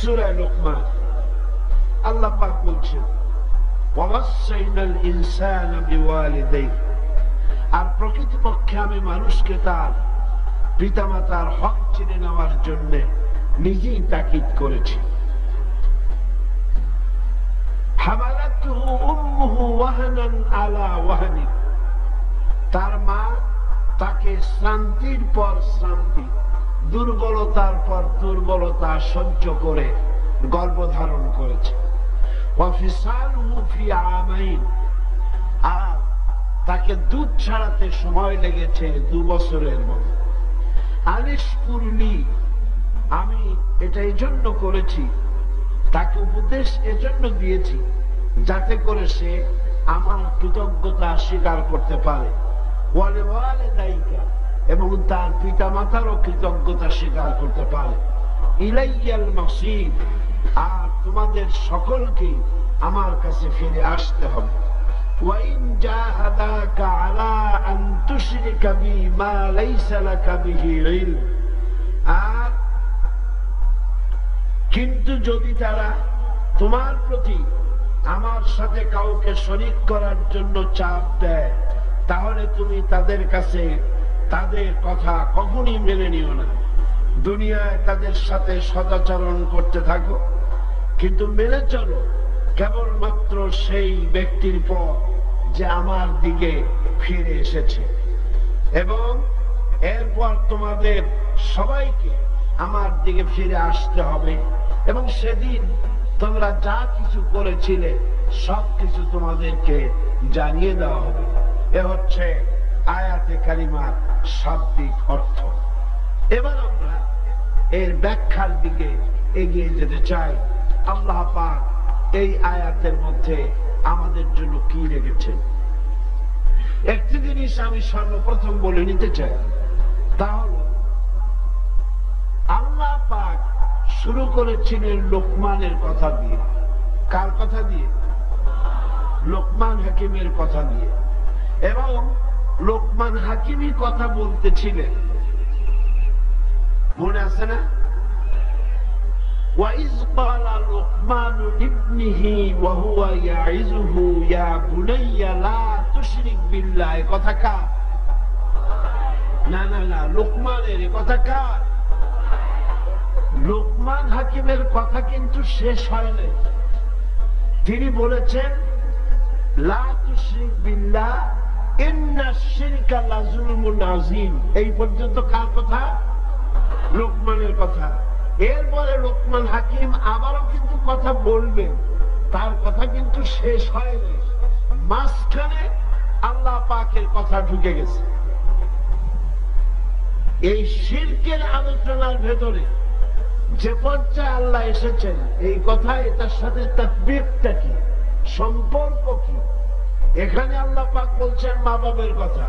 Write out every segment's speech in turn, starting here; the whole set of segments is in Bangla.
সূরা লোকমান আল্লাহ পাক বলছেন ওয়াসাইনাল ইনসানা বিওয়ালিদাইহি, আর প্রকৃতপক্ষে আমি মানুষকে তার পিতামাতার হক চিনে নেওয়ার জন্য নিজেই তাকিদ করেছি। হামালাতুহু উম্মুহু ওয়াহনান আলা ওয়াহনি, তার মা তাকে শ্রান্তির পর শ্রান্তি, দুর্বলতার পর দুর্বলতা সহ্য করে গর্ভধারণ করেছে। ওয়াফিসালুহু ফি আমাইন, আর তাকে দুধ ছাড়াতে সময় লেগেছে 2 বছরের মতো। আনিশকুরলি, আমি এটা এই জন্য করেছি, তাকে উপদেশ এজন্য দিয়েছি যাতে করে সে আমার কৃতজ্ঞতা স্বীকার করতে পারে। ওয়ালিওয়ালিদাইকা, এবং তার পিতা মাতারও কৃতজ্ঞতা স্বীকার করতে পারে। ইলাইয়াল মাসির, আর তোমাদের সকলকে আমার কাছে ফিরে আসতে হবে। ওয়াইন জাহাদাকা আলা আন তুশরিকা বি মা লাইসা লাকা বিহি ইলম, আর কিন্তু যদি তারা তোমার প্রতি আমার সাথে কাউকে শরীক করার জন্য চাপ দেয়, তাহলে তুমি তাদের কাছে তাদের কথা কখনই মেনে নিও না। দুনিয়ায় তাদের সাথে সদাচরণ করতে থাকো, কিন্তু মেনে চলো কেবলমাত্র সেই ব্যক্তির পর যে আমার দিকে ফিরে এসেছে, এবং এরপর তোমাদের সবাইকে আমার দিকে ফিরে আসতে হবে, এবং সেদিন তোমরা যা কিছু করেছিলে সবকিছু তোমাদেরকে জানিয়ে দেওয়া হবে। এ হচ্ছে আয়াতে কারিমার শাব্দিক অর্থ। এবার আমরা এর ব্যাখ্যার দিকে এগিয়ে যেতে চাই। আল্লাহ পাক এই আয়াতের মধ্যে আমাদের জন্য কি রেখেছেন। একটি জিনিস আমি সর্বপ্রথম বলে নিতে চাই, তা হলো আল্লাহ পাক শুরু করেছিলেন লোকমানের কথা দিয়ে। কার কথা দিয়ে? লোকমান হাকিমের কথা দিয়ে। এবং লোকমান হাকিমই কথা বলতেছিলেন, মনে আছে না? وَإِذْ قَالَ لُقْمَانُ لِابْنِهِ وَهُوَ يَعِظُهُ يَا بُنَيَّ لَا تُشْرِكْ بِاللَّهِ, কথা কার? না না না, লোকমানের কথা কার? লোকমান হাকিমের কথা কিন্তু শেষ হয় নাই। তিনি বলেছেন লা তুশরিক বিল্লাহ ইন্নাশ শিরকা লাযুলমুন আযীম। এই পর্যন্ত কার কথা? লোকমানের কথা। এরপরে লোকমান হাকিম আবারও কিন্তু কথা বলবেন, তার কথা কিন্তু শেষ হয়নি। মাঝখানে আল্লাহ পাকের কথা ঢুকে গেছে। এই শিরকের আলোচনার ভেতরে যে পর্যায়ে আল্লাহ এসেছেন, এই কথা এটার সাথে তাকবীরটা কি, সম্পর্ক কি? এখানে আল্লাহ পাক বলছেন মা বাবার কথা।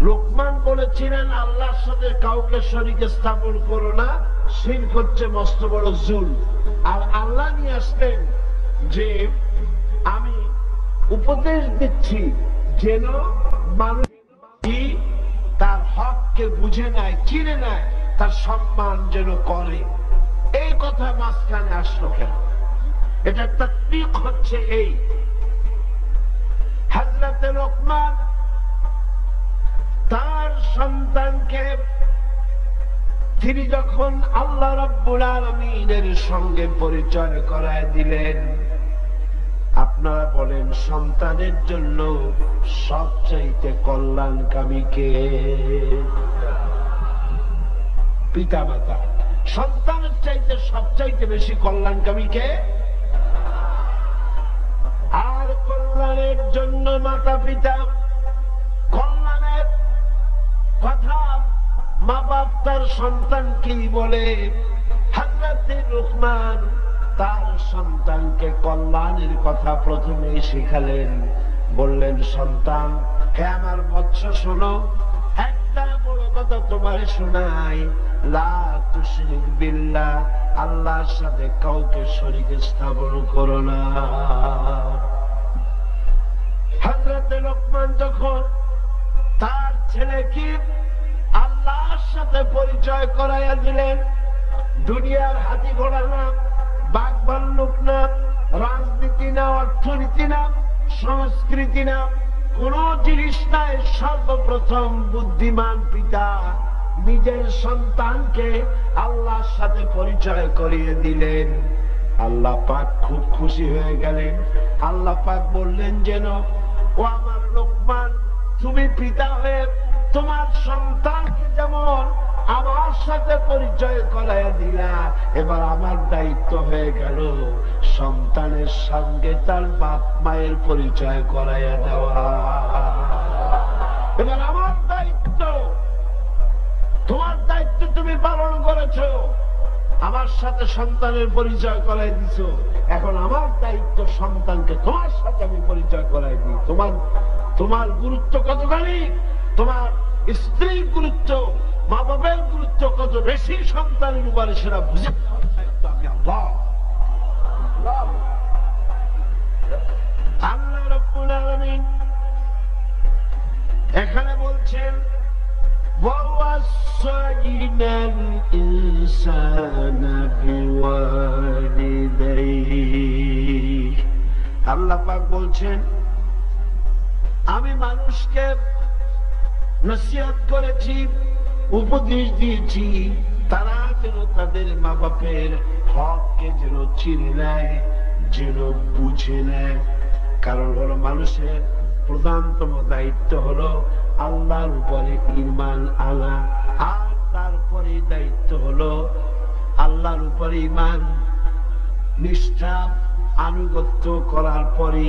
লোকমান বলেছিলেন আল্লাহর সাথে কাউকে শরীক স্থাপন করো না, শিরক হচ্ছে মস্ত বড় জুল। আর আল্লাহ নিয়ে আসলেন যে আমি উপদেশ দিচ্ছি যেন মানুষ তার হককে বুঝে নেয়, চিনে নেয়, তার সম্মান যেন করে। এই কথা মাঝখানে আসলো কেন? এটা তাকবীর হচ্ছে এই। হযরত লোকমান তার সন্তানকে তিনি যখন আল্লাহ রাব্বুল আলামিনের সঙ্গে পরিচয় করায় দিলেন, আপনারা বলেন সন্তানের জন্য সবচাইতে কল্যাণকামী কে? পিতামাতা। সন্তানের চাইতে সবচাইতে বেশি কল্যাণকামী কে? আর কল্যাণের জন্য মাতা পিতা, কল্যাণের কথা মা বাপ তার সন্তানকে বলে। হযরত লোকমান তার সন্তানকে কল্যাণের কথা প্রথমেই শিখালেন। বললেন, সন্তান, হে আমার বৎস, শোনো, একটা বড় কথা তোমার শোনাই, লা তুশরিক বিল্লাহ, আল্লাহর সাথে কাউকে শরীক স্থাপন করো না। হযরত লোকমান যখন তার ছেলেকে আল্লাহর সাথে পরিচয় করাইয়া দিলেন, দুনিয়ার হাতি ঘোড়া না, অর্থনীতি না, সংস্কৃতি না, কোন জিনিস নাই। সর্বপ্রথম বুদ্ধিমান পিতা নিজের সন্তানকে আল্লাহর সাথে পরিচয় করিয়ে দিলেন। আল্লাহ পাক খুব খুশি হয়ে গেলেন। আল্লাহ পাক বললেন যেন, ও আমার লোকমান, তুমি পিতা হয়ে তোমার সন্তানকে যেমন আমার সাথে পরিচয় করাইয়া দিলা, এবার আমার দায়িত্ব হয়ে গেল সন্তানের সঙ্গে তার বাপ মায়ের পরিচয় করাইয়া দেওয়া। এবার আমার দায়িত্ব, তোমার দায়িত্ব তুমি পালন করেছো, আমার সাথে সন্তানের পরিচয় করাই দিছো। এখন আমার দায়িত্ব সন্তানকে তোমার সাথে আমি পরিচয় করাই দিই। তোমার গুরুত্ব কতখানি, তোমার স্ত্রীর গুরুত্ব, মা বাবার গুরুত্ব কত বেশি সন্তানের উপরে সেটা বুঝে আমি আল্লাহ। আল্লাহ রাব্বুল আলামিন এখানে বলছেন, وَوَصَّيْنَا الْإِنسَانَ بِوَالِدَيْهِ। আল্লাহ পাক বলছেন, আমি মানুষকে নসিহত করেছি, উপদেশ দিয়েছি, তারা যেন তাদের মা বাপের হককে যেন চিনে নেয়, যেন বুঝে নেয়। কারণ হলো মানুষের প্রধানতম দায়িত্ব হলো আল্লাহর উপরে ঈমান আনা, আর তারপরে দায়িত্ব হলো আল্লাহর উপরে ঈমান নিষ্ঠা আনুগত্য করার পরে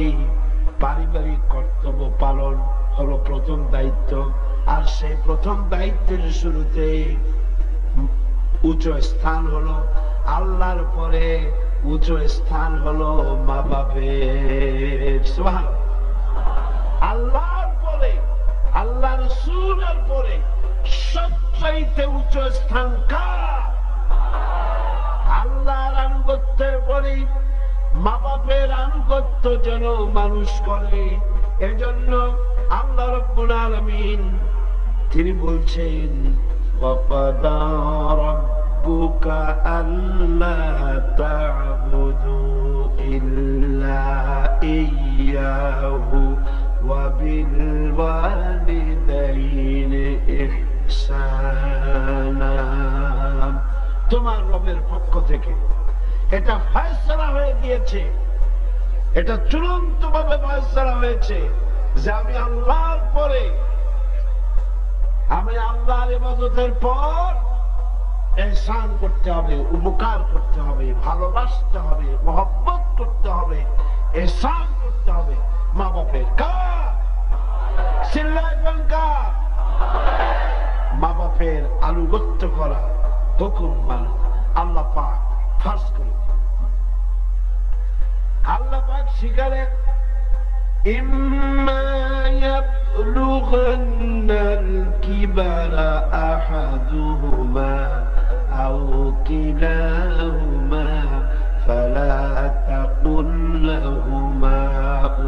পারিবারিক কর্তব্য পালন হলো প্রথম দায়িত্ব। আর সেই প্রথম দায়িত্বের শুরুতে উচ্চ স্থান হলো আল্লাহর পরে, উচ্চ স্থান হলো মা বাপের। সুবহানাল্লাহ। আল্লাহর পরে, আল্লাহ রাসূলের পরে সবচাইতে উচ্চ স্থান কার? আল্লাহর আনুগত্যের পরে মা বাপের আনুগত্য যেন মানুষ করে। এজন্য আল্লাহ রাব্বুল আলামিন তিনি বলছেন, ওয়াকাদা রাব্বুকা আল্লা তা'বুদু ইল্লা ইয়্যাহু ওয়া বিল ওয়ালিদাইনি ইহসানা। তোমার রবের পক্ষ থেকে এটা ফয়সালা হয়ে গিয়েছে, এটা চূড়ান্ত ভাবে ফয়সালা হয়েছে যে আমি আল্লাহর পরে, আমি আল্লাহর ইবাদতের পর ইহসান করতে হবে, উপকার করতে হবে, ভালোবাসতে হবে, মহব্বত করতে হবে, ইহসান করতে হবে মা বাপের। কার? চিল্লাইবেন কার? মা বাপের আনুগত্য করা, হুকুম মানা আল্লাহ পাক ফারজ করে। আল্লাহ পাক শিখালেন, ইম্মা ইয়াবলুগান্নাল কিবারা আহাদুহুমা আও কিলাহুমা ফালা তাকুল লাহুমা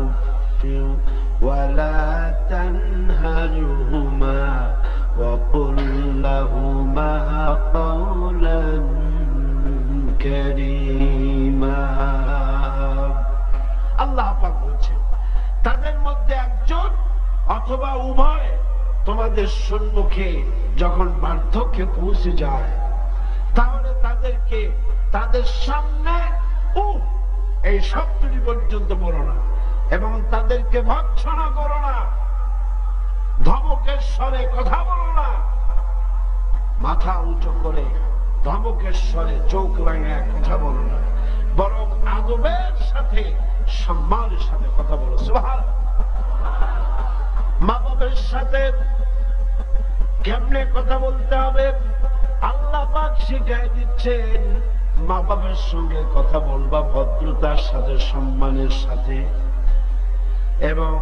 উফফিন ওয়ালা তানহারহুমা ওয়া কুল লাহুমা কাওলান কারীমা। আল্লাহ পাক বলছেন, তাদের মধ্যে একজন অথবা উভয় তোমাদের সম্মুখে যখন বার্ধক্যে পৌঁছে যায়, তাহলে তাদেরকে তাদের সামনে এই শব্দটি পর্যন্ত বলো না, এবং তাদেরকে ভৎসনা করো না, ধমকের স্বরে কথা বলো না, মাথা উঁচু করে ধমকের স্বরে চোখ রাঙায় কথা বলো না, বরং আদবের সাথে সম্মানের সাথে কথা বলো। সুবহানাল্লাহ। মা বাবার সাথে কেমনে কথা বলতে হবে আল্লাহ পাক শিখাই দিচ্ছেন। মা বাবার সঙ্গে কথা বলবা ভদ্রতার সাথে, সম্মানের সাথে, এবং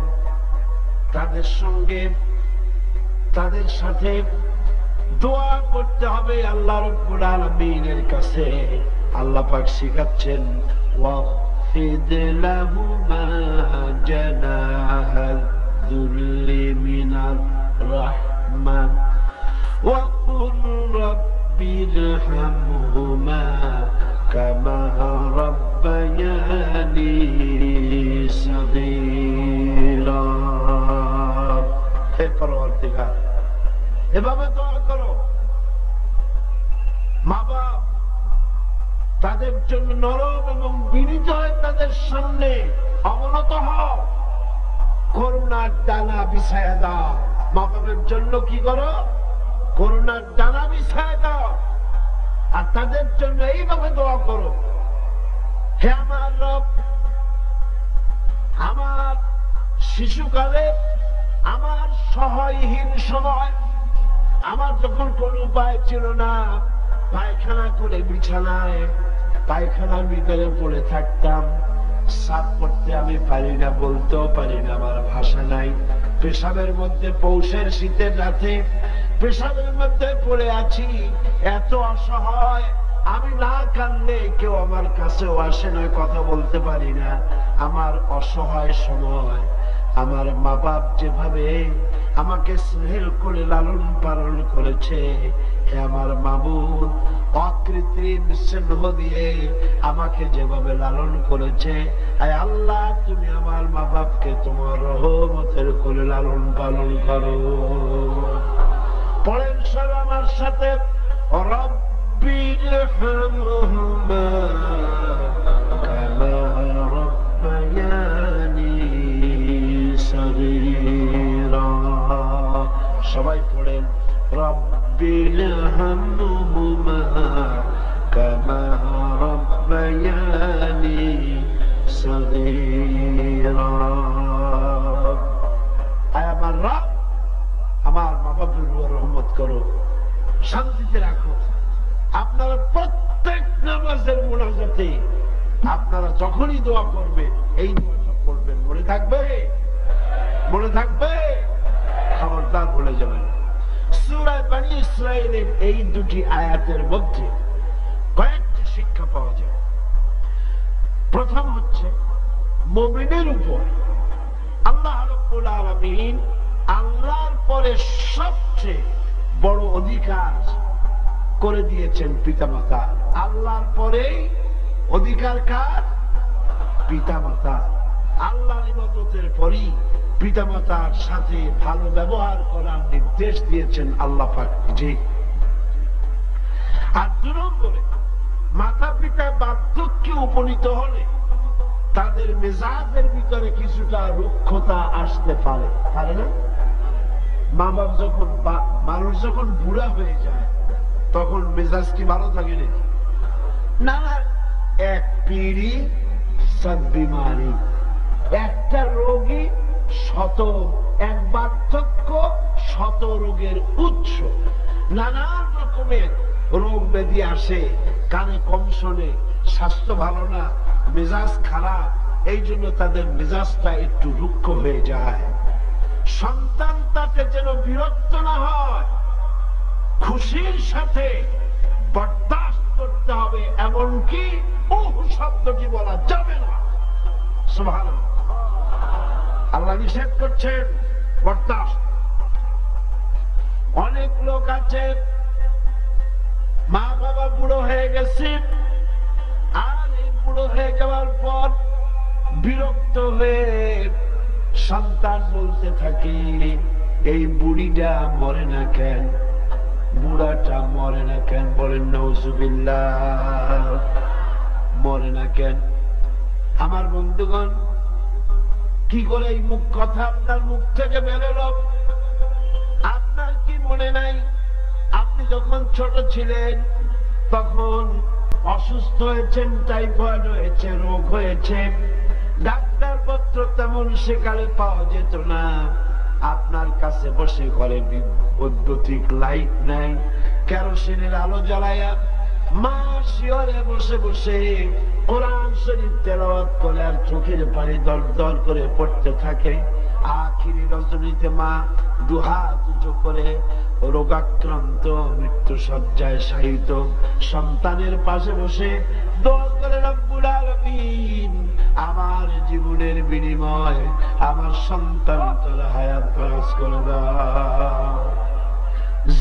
তাদের সঙ্গে তাদের সাথে দোয়া করতে হবে আল্লাহ রাব্বুল আলামিনের কাছে। আল্লাহ পাক শিখাচ্ছেন, ওয়াফিদ লাহুমা জানাহাদ যুল্লি মিনার রাহমা ওয়া কুল রাব্বিরহামহুমা কামা রাব্বায়ানি তাদের জন্য নরম এবং বিনীত হয়ে তাদের সামনে অবনত হও, করুণার ডানা বিছায়া দাও। মা বাবার জন্য কি করো? করুণার ডানা বিছায়া দাও, আর তাদের জন্য এইভাবে দোয়া করো, হে আমার রব, আমার শিশুকালে, আমার সহায়হীন সময়, আমার যখন কোন উপায় ছিল না, পায়খানা করে বিছানায় পায়খানার ভিতরে পড়ে থাকতাম, সাফ করতে আমি পারি না, বলতেও পারি না, আমার ভাষা নাই, পেশাবের মধ্যে পৌষের শীতের রাতে পেশাবের মধ্যে পড়ে আছি, এত অসহায়, আমি না কাঁদলে কেউ আমার কাছেও আসে না, কথা বলতে পারি না। আমার অসহায় সময় আমার মা বাপ যেভাবে আমাকে স্নেহ করে লালন পালন করেছে, হে আমার মাবুদ, অকৃত্রিম স্নেহ দিয়ে আমাকে যেভাবে লালন করেছে, আয় আল্লাহ, তুমি আমার মা বাপকে তোমার রহমতের করে লালন পালন করো। পড়েন সব আমার সাথে, রব্বিরহামহুমা কামা রাব্বায়ানি সগীরা। সবাই পড়েন, রব্বিরহামহুমা কামা রাব্বায়ানি সগীরা। আয় আমার রব, আমার মা বাবার রহমত করো, শান্তিতে রাখো। আপনারা প্রত্যেক নামাজের মুনাজাতে আপনারা যখনই দোয়া করবেন এই দোয়াটা পড়বেন, মনে থাকবে? মনে থাকবে? খবরদার ভুলে যাবেন। সূরা বনী ইসরাঈলের এই দুটি আয়াতের মধ্যে কয়েকটি শিক্ষা পাওয়া যায়। প্রথম হচ্ছে, মুমিনের উপর আল্লাহ রাব্বুল আলামিন আল্লাহর পরে সবচেয়ে বড় অধিকার করে দিয়েছেন পিতামাতা। আল্লাহর পরে অধিকার কার? পিতামাতা। আল্লাহর ইবাদতের পরই পিতামাতার সাথে ভালো ব্যবহার করার নির্দেশ দিয়েছেন আল্লাহ পাক নিজে। আর ২ নম্বরে, মাতা পিতা বার্ধক্যে উপনীত হলে তাদের মেজাজের ভিতরে কিছুটা রুক্ষতা আসতে পারে, পারে না? মা বাপ যখন, মানুষ যখন বুড়া হয়ে যায় তখন মেজাজ কি ভালো থাকে নাকি? না না, এক পিড়ি সব বিমারি, একটা রোগী শত, এক বার্ধক্য শত রোগের উৎস। নানান রকমের রোগ ব্যাধি আসে, কানে কম শোনে, স্বাস্থ্য ভালো না, মেজাজ খারাপ, এই জন্য তাদের মেজাজটা একটু রুক্ষ হয়ে যায়। সন্তান তাতে যেন বিরক্ত না হয়, খুশির সাথে বরদাস্ত করতে হবে, এমনকি উহ শব্দটি বলা যাবে না। সুবহানাল্লাহ, আল্লাহ নিষেধ করছেন বরদাস্ত। অনেক লোক আছে, মা বাবা বুড়ো হয়ে গেছে, আর এই বুড়ো হয়ে যাওয়ার পর বিরক্ত হয়ে সন্তান বলতে থাকে, এই বুড়িটা মরে না কেন, বুড়াটা মরে না কেন? বলেন নাউজুবিল্লাহ, মরে না কেন? আমার বন্ধুগণ, কি করে এই মুখ কথা আপনার মুখ থেকে বেরোলো? আপনার কি মনে নাই, আপনি যখন ছোট ছিলেন তখন অসুস্থ হয়েছেন, টাইফয়েড হয়েছে, রোগ হয়েছে, ডাক্তার পত্র তেমন সেকালে পাওয়া যেত না, আপনার কাছে বসে ঘরে বৈদ্যুতিক লাইট নাই, কেরোসিনের আলো জ্বালায়া মা শিয়রে বসে বসে কোরআন শরীফ তেলাওয়াত করে আর চোখের পানি দর দর করে পড়তে থাকে। আখিরি রজনীতে মা দুহাত উঁচু করে রোগাক্রান্ত মৃত্যু শয্যায় শায়িত সন্তানের পাশে বসে দোয়া করে, রব্বুল আলামিন, আমার জীবনের বিনিময় আমার সন্তান তোর হায়াত দরাজ করে দাও।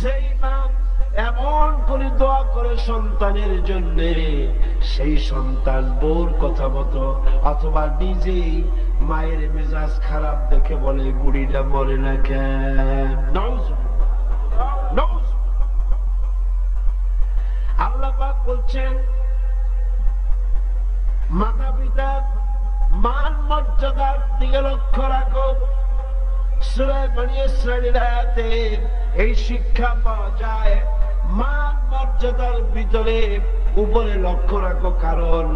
যেই মা এমন করে দোয়া করে সন্তানের জন্য, সেই সন্তান বউর কথা মতো অথবা নিজেই মায়ের মেজাজ খারাপ দেখে বলে, বুড়িটা মরে না কেন? আল্লাহ পাক বলছেন, মর্যাদার দিকে লক্ষ্য রাখো। সূরা বনী ইসরাঈলের আয়াতে এই শিক্ষা পাওয়া যায়। মান মর্যাদার ভিতরে উপরে লক্ষ্য রাখো, কারণ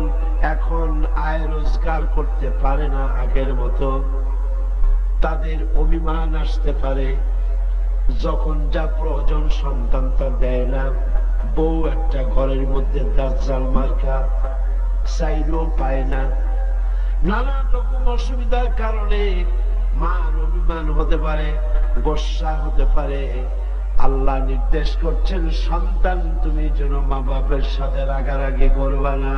এখন আয় রোজগার করতে পারে না আগের মতো, তাদের অভিমান আসতে পারে। যখন যা প্রয়োজন সন্তান তা দেয় না, বউ একটা ঘরের মধ্যে দাজ্জাল মার্কা, চাইলেও পায় না। নানান রকম অসুবিধার কারণে মান অভিমান হতে পারে, গোসা হতে পারে। আল্লাহ নির্দেশ করছেন, সন্তান তুমি যেন মা বাপের সাথে রাগারাগি করবা না।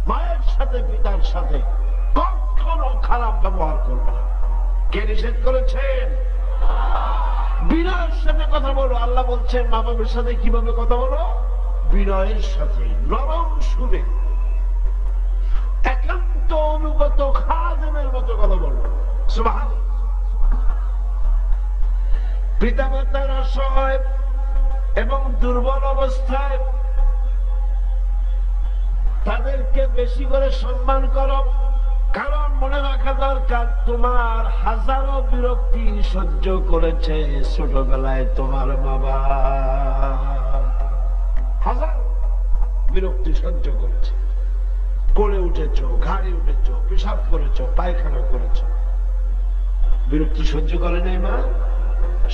মায়ের সাথে পিতার সাথে কখনো খারাপ ব্যবহার করবা না। কে নিষেধ করেছেন? বিনয়ের সাথে কথা বলো। আল্লাহ বলছেন মা বাপের সাথে কিভাবে কথা বলো? বিনয়ের সাথে, নরম সুরে, একান্ত অনুগত খাদেমের মতো কথা বলো। সুবহানাল্লাহ। পিতামাতার অসহায় এবং দুর্বল অবস্থায় তাদেরকে বেশি করে সম্মান করো, কারণ মনে রাখা দরকার তোমার হাজারো বিরক্তি সহ্য করেছে ছোটবেলায় তোমার বাবা, হাজার বিরক্তি সহ্য করেছে। কোলে উঠেছো, ঘাড়ে উঠেছো, পেশাব করেছো, পায়খানা করেছো, বিরক্তি সহ্য করে নাই মা?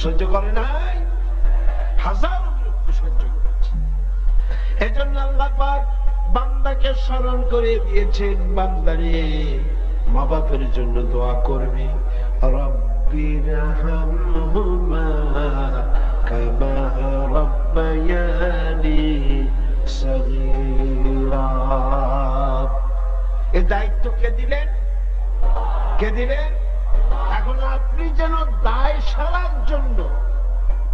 সহ্য করে নাই? হাজার বিরক্তি সহ্য করেছে। এজন্য আল্লাহ পাক বান্দাকে স্মরণ করে দিয়েছেন, বান্দারে মা বাপের জন্য দোয়া করবি। রব্বিরহামহুমা কামা রাব্বায়ানি সগীরা। এই দায়িত্ব কে দিলেন? কে দিলেন? এখন আপনি যেন দায় সারার জন্য,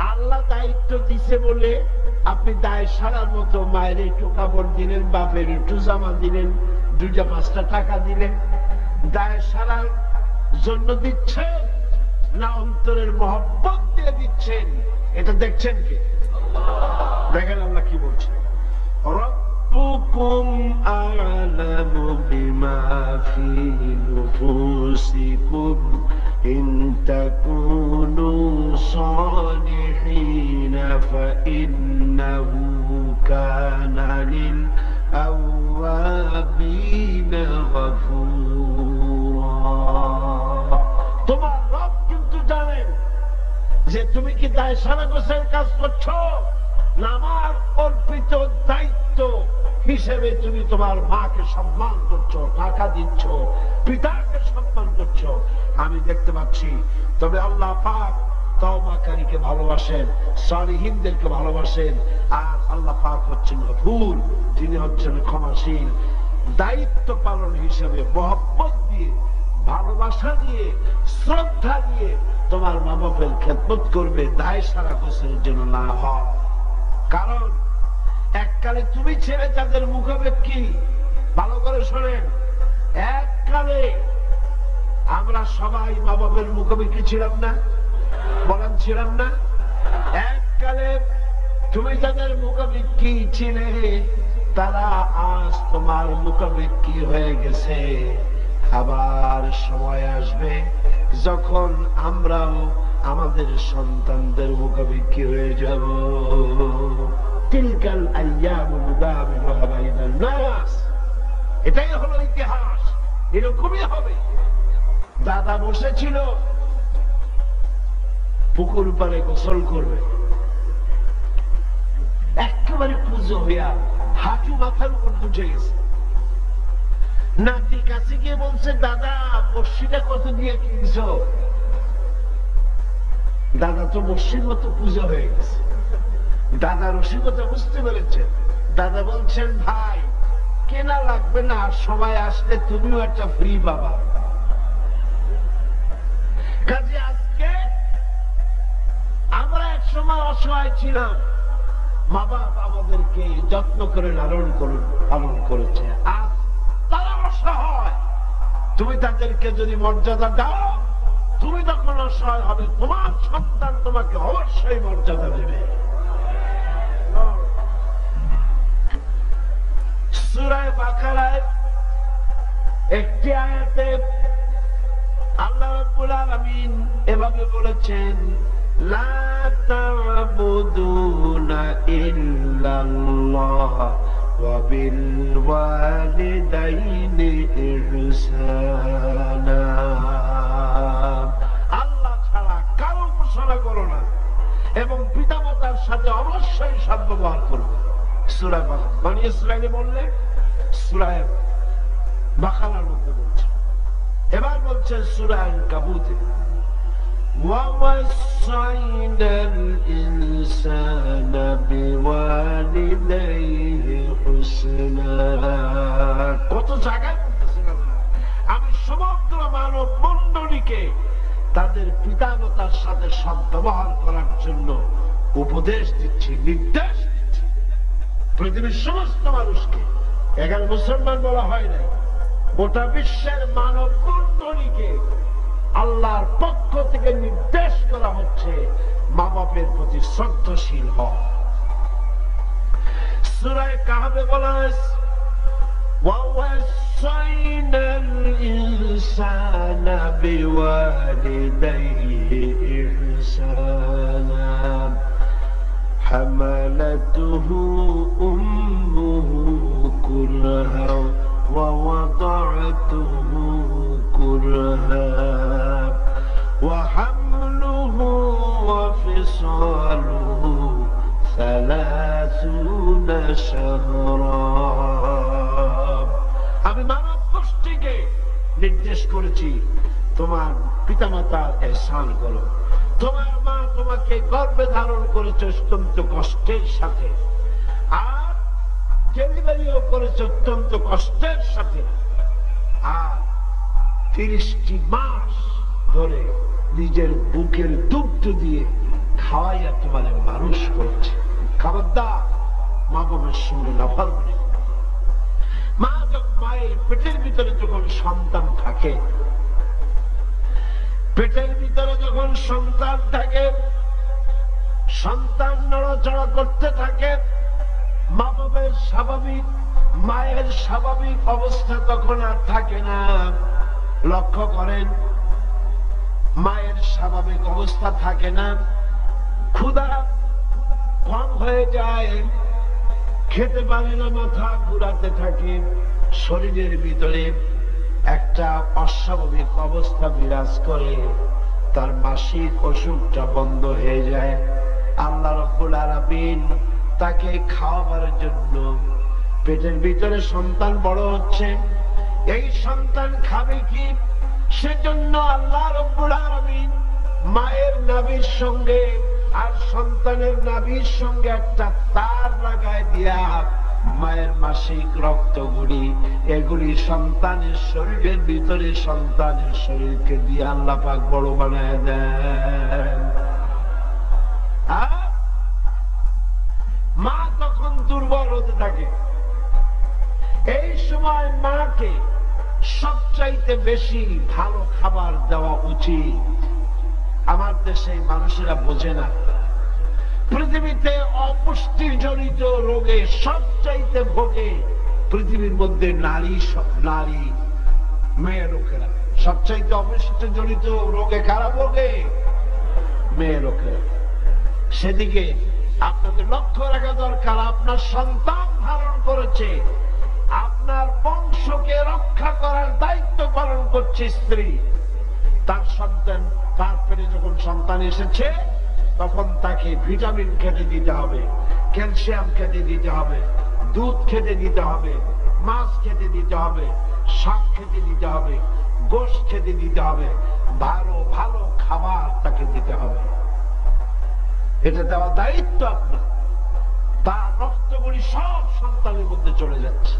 আল্লাহ দায়িত্ব দিছে বলে আপনি দায় সারার মতো মায়ের একটু কাপড় দিলেন, বাপের একটু জামা দিলেন, 2-5টা টাকা দিলেন। দায় সারার জন্য দিচ্ছেন না অন্তরের মহব্বত দিয়ে দিচ্ছেন? এটা দেখছেন কে? দেখেন আল্লাহ কি বলছেন, রব্বুকুম আ'লামু বিমা ফি নুফুসিকুম ইন তাকুনু সালিহিনা ফাইন্নাহু কানা লিল আওয়াবিনা গফুরা। তোমার রব কিন্তু জানেন যে তুমি কি দায় সারা গোছের কাজ করছো, না আমার অর্পিত দায়িত্ব হিসেবে তুমি তোমার মাকে সম্মান করছো, টাকা দিচ্ছ, পিতাকে সম্মান করছো। আমি দেখতে পাচ্ছি। তবে আল্লাহ পাক তওবাকারীকে ভালোবাসেন, সালিহিনদেরকে ভালোবাসেন। আর আল্লাহ পাক হচ্ছেন গফুর, তিনি হচ্ছেন ক্ষমাশীল। দায়িত্ব পালন হিসেবে মহব্বত দিয়ে, ভালোবাসা দিয়ে, শ্রদ্ধা দিয়ে তোমার মা বাপের খেদমত করবে, দায় সারা গোছের জন্য না হয়। কারণ এককালে তুমি ছেড়ে তাদের মুখাপেক্ষী। ভালো করে শোনেন, এককালে আমরা সবাই মা বাপের মুখাপেক্ষী ছিলাম না? বলেন ছিলাম না? এককালে তুমি যাদের মুখাপেক্ষী ছিলে, তারা আজ তোমার মুখাপেক্ষী হয়ে গেছে। আবার সময় আসবে যখন আমরাও আমাদের সন্তানদের মুখাপেক্ষী হয়ে যাব। তিলকাল আইয়ামু নুদাবিলুহা বাইনান নাস। এটাই হলো ইতিহাস, এরকমই হবে। দাদা বসেছিল পুকুর পাড়ে গোসল করবে, একেবারে পুজো হইয়া হাঁটু মাথার উপর উঠে গেছে। নাতি কাছে গিয়ে বলছে, দাদা বর্ষিটা কত দিয়ে কিনছ? দাদা তো বর্ষির মতো পুজো হয়ে গেছে। দাদা রসিকতা বুঝতে পেরেছেন। দাদা বলছেন, ভাই কেনা লাগবে না, সময় আসলে তুমিও একটা ফ্রি পাবা। কাজে আজকে আমরা এক সময় অসহায় ছিলাম, মা বাপ আমাদেরকে যত্ন করে লালন পালন করেছে। আজ তারা অসহায়, তুমি তাদেরকে যদি মর্যাদা দাও, তুমি তখন অসহায় হবে, তোমার সন্তান তোমাকে অবশ্যই মর্যাদা দেবে। সূরা বাকারায় একটি আয়াতে আল্লাহ রাব্বুল আলামিন এভাবে বলেছেন, লা তা'বুদুনা ইল্লাল্লাহ ওয়া বিল ওয়ালিদাইনি ইহসানা। আল্লাহ ছাড়া কারো উপাসনা করো না এবং পিতামাতার সাথে অবশ্যই সদ্ব্যবহার করবে। সূরা বাকারা, বনী ইসরাঈলে বললে সূরা বাকারার মধ্যে বলছে। এবার বলছে সূরা আনকাবুতে, ওয়া ওয়াসাইনাল ইনসানা বিওয়ালিদাইহি হুসনা। কত জায়গায় বলতেছেন আল্লাহ, আমি সমগ্র মানব মণ্ডলীকে তাদের পিতামাতার সাথে সদ্ব্যবহার করার জন্য উপদেশ দিচ্ছি, নির্দেশ দিচ্ছি পৃথিবীর সমস্ত মানুষকে। এখানে মুসলমান বলা হয় নাই, গোটা বিশ্বের মানব মণ্ডলীকে আল্লাহর পক্ষ থেকে নির্দেশ করা হচ্ছে মা বাপের প্রতি শ্রদ্ধাশীল হও। সূরা কাহফে বলা হয়েছে, ওয়া ওয়াসাইনাল ইনসানা বিওয়ালিদাইহি ইহসানা হামালাতুহু উম্মুহু কুরহা ওয়া ওয়াদা'তুহু কুরহা ওয়া হামলুহু ওয়া ফিসালুহু 30 শাহরা। আমি মানব গোষ্ঠীকে নির্দেশ করেছি তোমার পিতামাতার ইহসান করো। তোমার মা তোমাকে গর্ভে ধারণ করেছে অত্যন্ত কষ্টের সাথে, আর ডেলিভারিও করেছে অত্যন্ত কষ্টের সাথে, আর 30টি মাস ধরে নিজের বুকের দুগ্ধ দিয়ে খাওয়াইয়া তোমাদের মানুষ করছে। খবরদার মা বাবার সঙ্গে নাফরমানি। মায়ের পেটের ভিতরে যখন সন্তান থাকে, পেটের ভিতরে যখন সন্তান থাকে, সন্তান নড়াচড়া করতে থাকে, মা বাবার স্বাভাবিক, মায়ের স্বাভাবিক অবস্থা তখন আর থাকে না। লক্ষ্য করেন, মায়ের স্বাভাবিক অবস্থা থাকে না, ক্ষুধা কম হয়ে যায়, খেতে পারে না, মাথা ঘুরাতে থাকে, শরীরের ভিতরে একটা অস্বাভাবিক অবস্থা বিরাজ করে, তার মাসিক অসুখটা বন্ধ হয়ে যায়। আল্লাহ রাব্বুল আলামিন তাকে খাওয়াবার জন্য, পেটের ভিতরে সন্তান বড় হচ্ছে, এই সন্তান খাবে কি, সেজন্য আল্লাহ রাব্বুল আলামিন মায়ের নাভির সঙ্গে আর সন্তানের নাভির সঙ্গে একটা তার লাগায় দিয়া মায়ের মাসিক রক্তগুলি, এগুলি সন্তানের শরীরের ভিতরে সন্তানের শরীরকে দিয়ে আল্লাহ পাক বড় বানায় দেন। মা তখন দুর্বল হতে থাকে। এই সময় মাকে সবচাইতে বেশি ভালো খাবার দেওয়া উচিত। আমার দেশে মানুষেরা বোঝে না, পৃথিবীতে অপুষ্টিজনিত রোগে সবচাইতে ভোগে পৃথিবীর মধ্যে নারী, মেয়ে লোকেরা। সবচাইতে অপুষ্টিজনিত রোগে কারা ভোগে? মেয়ে লোকেরা। সেদিকে আপনাদের লক্ষ্য রাখা দরকার। আপনার সন্তান ধারণ করেছে, আপনার বংশকে রক্ষা করার দায়িত্ব পালন করছে স্ত্রী। তার সন্তান, তার পেটে যখন সন্তান এসেছে, তখন তাকে ভিটামিন খেতে দিতে হবে, ক্যালসিয়াম খেতে দিতে হবে, দুধ খেতে দিতে হবে, মাছ খেতে দিতে হবে, শাক খেতে দিতে হবে, গোশত খেতে দিতে হবে, ভালো ভালো খাবার তাকে দিতে হবে। এটা দেওয়া দায়িত্ব আপনার। তার রক্তগুলি সব সন্তানের মধ্যে চলে যাচ্ছে।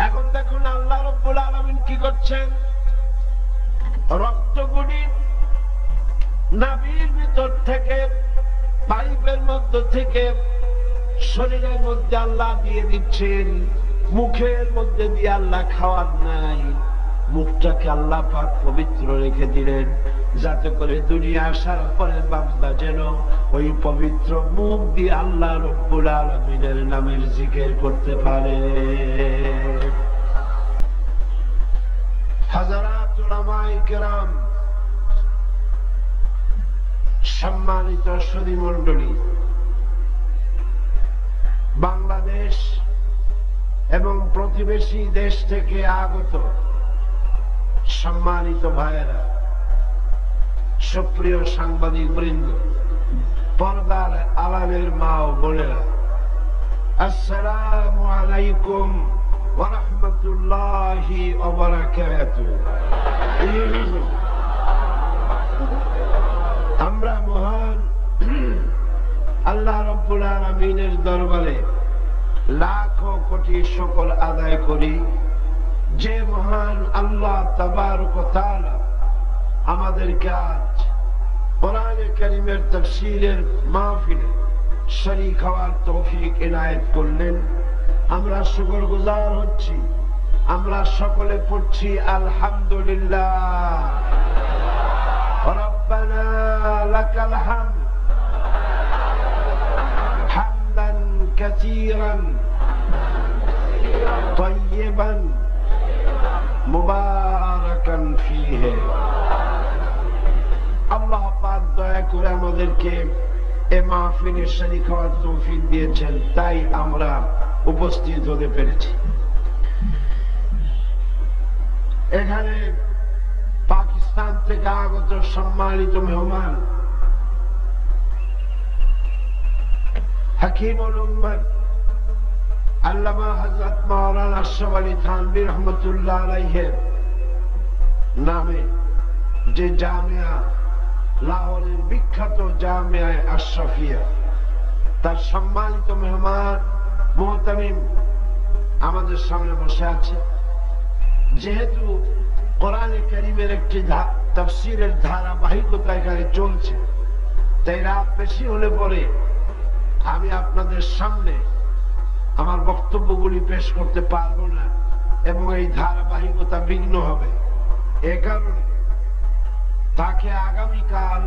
এখন দেখুন আল্লাহ রাব্বুল আলামিন কি করছেন, রক্তগুলি নাভির ভিতর থেকে, পাইপের মধ্য থেকে শরীরের মধ্যে আল্লাহ দিয়ে দিচ্ছেন। মুখের মধ্যে দিয়ে আল্লাহ খাওয়ার নাই, মুখটাকে আল্লাহ পাক পবিত্র রেখে দিলেন, যাতে করে দুনিয়া আসার পরে বান্দা যেন ওই পবিত্র মুখ দিয়ে আল্লাহ রাব্বুল আলামিনের নামের জিকির করতে পারে। হযরত উলামায়ে কেরাম, সম্মানিত সুধী মণ্ডলী, বাংলাদেশ এবং প্রতিবেশী দেশ থেকে আগত সম্মানিত ভাইয়েরা, সুপ্রিয় সাংবাদিক বৃন্দ, পর্দার আড়ালের মা ও বোনেরা, আসসালামু আলাইকুম ওয়া রাহমাতুল্লাহি ওয়া বারাকাতুহু। আমরা মহান আল্লাহ রাব্বুল আলামিনের দরবারে লাখো কোটি শুকর আদায় করি, যে মহান আল্লাহ তাবারক ওয়া তাআলা আমাদেরকে আজ কোরআনে কারীমের তাফসীরের মাহফিলে শরীক হওয়ার তৌফিক ইনায়েত করলেন। আমরা শুকরগুজার হচ্ছি। আমরা সকলে পড়ছি আলহামদুলিল্লাহ। রব্বানা লাকাল হামদ হামদান কাসীরান তাইয়িবান মুবারাকান ফীহি। আল্লাহ পাক দয়া করে আমাদেরকে এই মাহফিলে শরীক হওয়ার তৌফিক দিয়েছেন, তাই আমরা উপস্থিত হতে পেরেছি। এখানে পাকিস্তান থেকে আগত সম্মানিত মেহমান হাকিমুল উম্মত আল্লামা হযরত মাওলানা আশরাফ আলী থানভী রহমাতুল্লাহ আলাইহির নামে যে জামিয়া, লাহোরের বিখ্যাত জামিয়া আশরাফিয়া, তার সম্মানিত মেহমান মুহতামিম আমাদের সামনে বসে আছে। যেহেতু কোরআনে কারীমের একটি তাফসীরের ধারাবাহিকতা এখানে চলছে, তাই রাত বেশি হলে পরে আমি আপনাদের সামনে আমার বক্তব্যগুলি পেশ করতে পারবো না এবং এই ধারাবাহিকতা বিঘ্ন হবে। এ কারণে তাকে আগামীকাল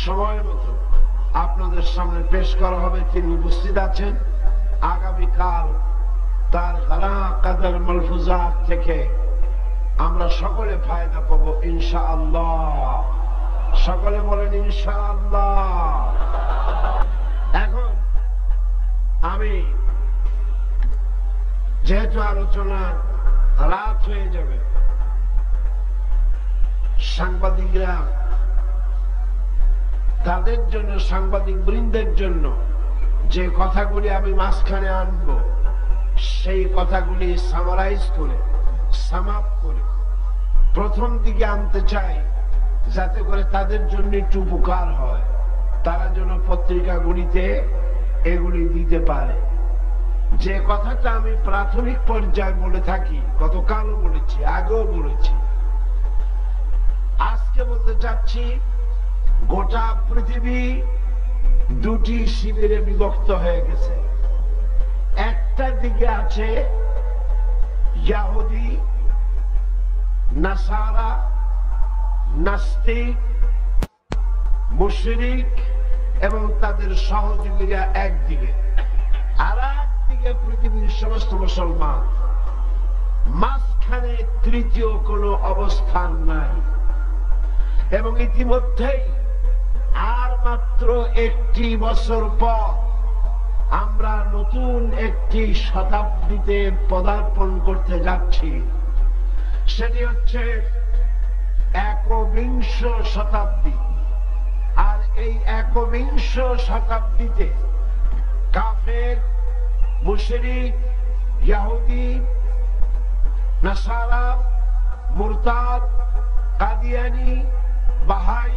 সময় মতো আপনাদের সামনে পেশ করা হবে। তিনি উপস্থিত আছেন। আগামীকাল তার গানা কাদার মালফুজাত থেকে আমরা সকলে ফায়দা পাবো ইনশাআল্লাহ। সকলে বলেন ইনশাআল্লাহ। এখন আমি যেহেতু আলোচনা রাত হয়ে যাবে, সাংবাদিকরা তাদের জন্য, সাংবাদিক বৃন্দের জন্য যে কথাগুলি আমি মাঝখানে আনবো, সেই কথাগুলি সামারাইজ করে, সামাপ করে প্রথম দিকে আনতে চাই, যাতে করে তাদের জন্য একটু উপকার হয়, তারা যেন পত্রিকাগুলিতে এগুলি দিতে পারে। যে কথাটা আমি প্রাথমিক পর্যায়ে বলে থাকি, গতকালও বলেছি, আগেও বলেছি, আজকে বলতে চাচ্ছি, গোটা পৃথিবী দুটি শিবিরে বিভক্ত হয়ে গেছে। একটা দিকে আছে ইহুদি, নাসারা, নাস্তিক, মুশরিক এবং তাদের সহযোগীরা একদিকে, আর একদিকে পৃথিবীর সমস্ত মুসলমান। মাঝখানে তৃতীয় কোনো অবস্থান নাই। এবং ইতিমধ্যেই আর মাত্র একটি বছর পর আমরা নতুন একটি শতাব্দীতে পদার্পণ করতে যাচ্ছি। সেটি হচ্ছে একবিংশ শতাব্দী। আর এই একবিংশ শতাব্দীতে কাফের, মুশরিক, ইহুদি, নাসারা, মুরতাদ, কাদিয়ানি, বাহাই,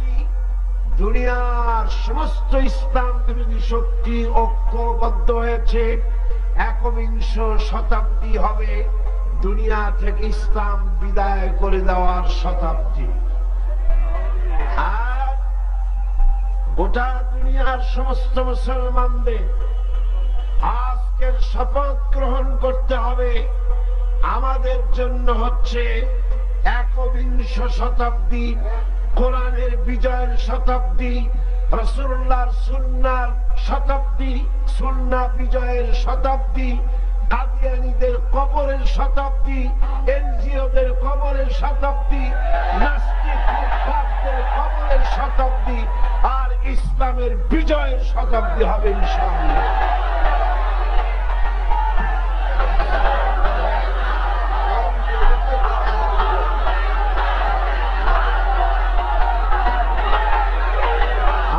দুনিয়ার সমস্ত ইসলাম বিরোধী শক্তি ঐক্যবদ্ধ হয়েছে। একবিংশ শতাব্দী হবে দুনিয়া থেকে ইসলাম বিদায় করে দেওয়ার শতাব্দী। আর গোটা দুনিয়ার সমস্ত মুসলমানদের আজকের শপথ গ্রহণ করতে হবে, আমাদের জন্য হচ্ছে একবিংশ শতাব্দী, কোরআনের বিজয়ের শতাব্দী, রাসূলুল্লাহর সুন্নাহর শতাব্দী, সুন্নাহ বিজয়ের শতাব্দী, কাদিয়ানীদের কবরের শতাব্দী, এনজিওদের কবরের শতাব্দী, নাস্তিক মুরতাদদের কবরের শতাব্দী, আর ইসলামের বিজয়ের শতাব্দী হবে ইনশাআল্লাহ।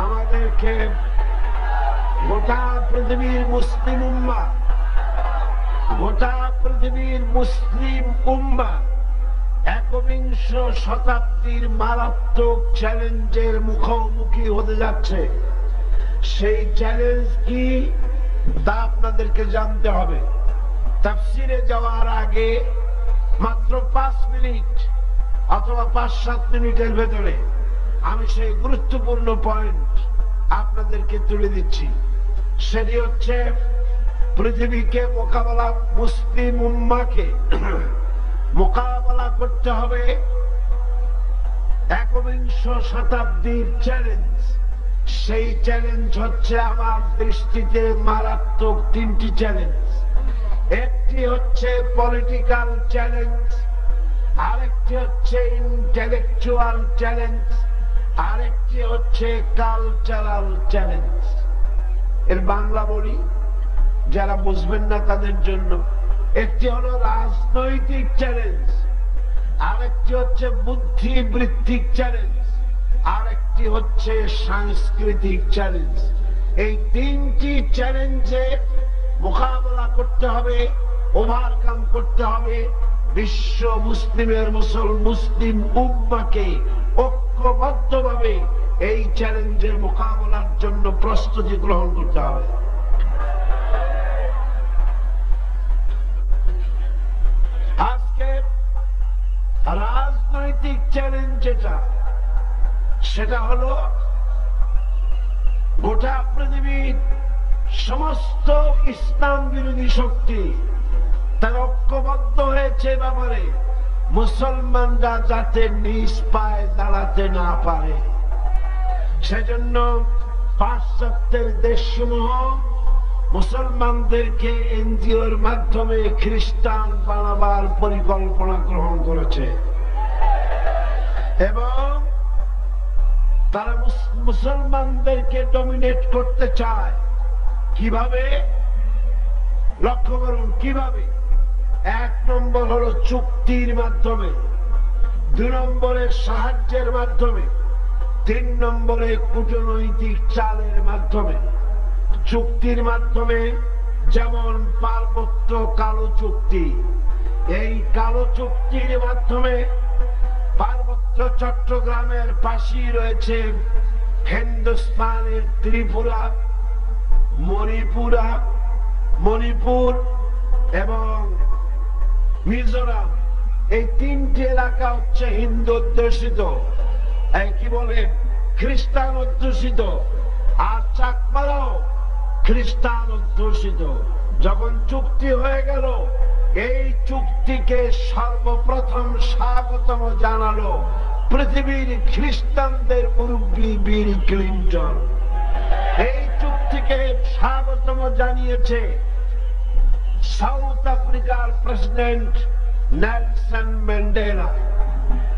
আমাদেরকে গোটা পৃথিবীর মুসলিম উম্মাহ, গোটা পৃথিবীর মুসলিম উম্মাহ একবিংশ শতাব্দীর মারাত্মক চ্যালেঞ্জের মুখোমুখি হতে যাচ্ছে। সেই চ্যালেঞ্জ কি তা আপনাদেরকে জানতে হবে। তাফসিরে যাওয়ার আগে মাত্র 5 মিনিট অথবা 5-7 মিনিটের ভেতরে আমি সেই গুরুত্বপূর্ণ পয়েন্ট আপনাদেরকে তুলে দিচ্ছি। সেটি হচ্ছে পৃথিবীকে মোকাবেলা, মুসলিম উম্মাহকে মোকাবেলা করতে হবে একবিংশ শতাব্দীর চ্যালেঞ্জ। সেই চ্যালেঞ্জ হচ্ছে আমার দৃষ্টিতে মারাত্মক 3টি চ্যালেঞ্জ। একটি হচ্ছে পলিটিক্যাল চ্যালেঞ্জ, আরেকটি হচ্ছে ইন্টেলেকচুয়াল চ্যালেঞ্জ, আরেকটি হচ্ছে কালচারাল চ্যালেঞ্জ। এর বাংলা বলি যারা বুঝবেন না তাদের জন্য। একটি হলো রাজনৈতিক চ্যালেঞ্জ, আরেকটি হচ্ছে বুদ্ধিবৃত্তিক চ্যালেঞ্জ, আরেকটি হচ্ছে সাংস্কৃতিক চ্যালেঞ্জ। এই 3টি চ্যালেঞ্জে মোকাবেলা করতে হবে, ওভারকাম করতে হবে। বিশ্ব মুসলিমের মুসলিম উম্মাহকে ঐক্যবদ্ধভাবে এই চ্যালেঞ্জের মোকাবেলার জন্য প্রস্তুতি গ্রহণ করতে হবে। আজকে রাজনৈতিক চ্যালেঞ্জ যেটা, সেটা হলো গোটা পৃথিবীর সমস্ত ইসলাম বিরোধী শক্তি তারা ঐক্যবদ্ধ হয়েছে ব্যাপারে মুসলমানরা যাতে নিজ পায়ে দাঁড়াতে না পারে। সেজন্য পাশ্চাত্যের দেশসমূহ মুসলমানদেরকে এনজিওর মাধ্যমে খ্রিস্টান বানাবার পরিকল্পনা গ্রহণ করেছে এবং তারা মুসলমানদেরকে ডমিনেট করতে চায়। কিভাবে? লক্ষ্য করুন কিভাবে। 1 নম্বর হলো চুক্তির মাধ্যমে, 2 নম্বরে সাহায্যের মাধ্যমে, 3 নম্বরে কূটনৈতিক চালের মাধ্যমে। চুক্তির মাধ্যমে যেমন পার্বত্য কালো চুক্তি, এই কালো চুক্তির মাধ্যমে পার্বত্য চট্টগ্রামের পাশেই রয়েছে হিন্দুস্তানের ত্রিপুরা, মণিপুর এবং মিজোরাম। এই 3টি এলাকা হচ্ছে হিন্দু অধ্যুষিত, কি বলে খ্রিস্টান অধ্যুষিত, আর চাকমারাও খ্রিস্টান অধ্যুষিত। যখন চুক্তি হয়ে গেল, এই চুক্তিকে সর্বপ্রথম স্বাগতম জানালো পৃথিবীর খ্রিস্টানদের মুরব্বী বিল ক্লিন্টন। এই চুক্তিকে স্বাগতম জানিয়েছে সাউথ আফ্রিকার প্রেসিডেন্ট নেলসন ম্যান্ডেলা।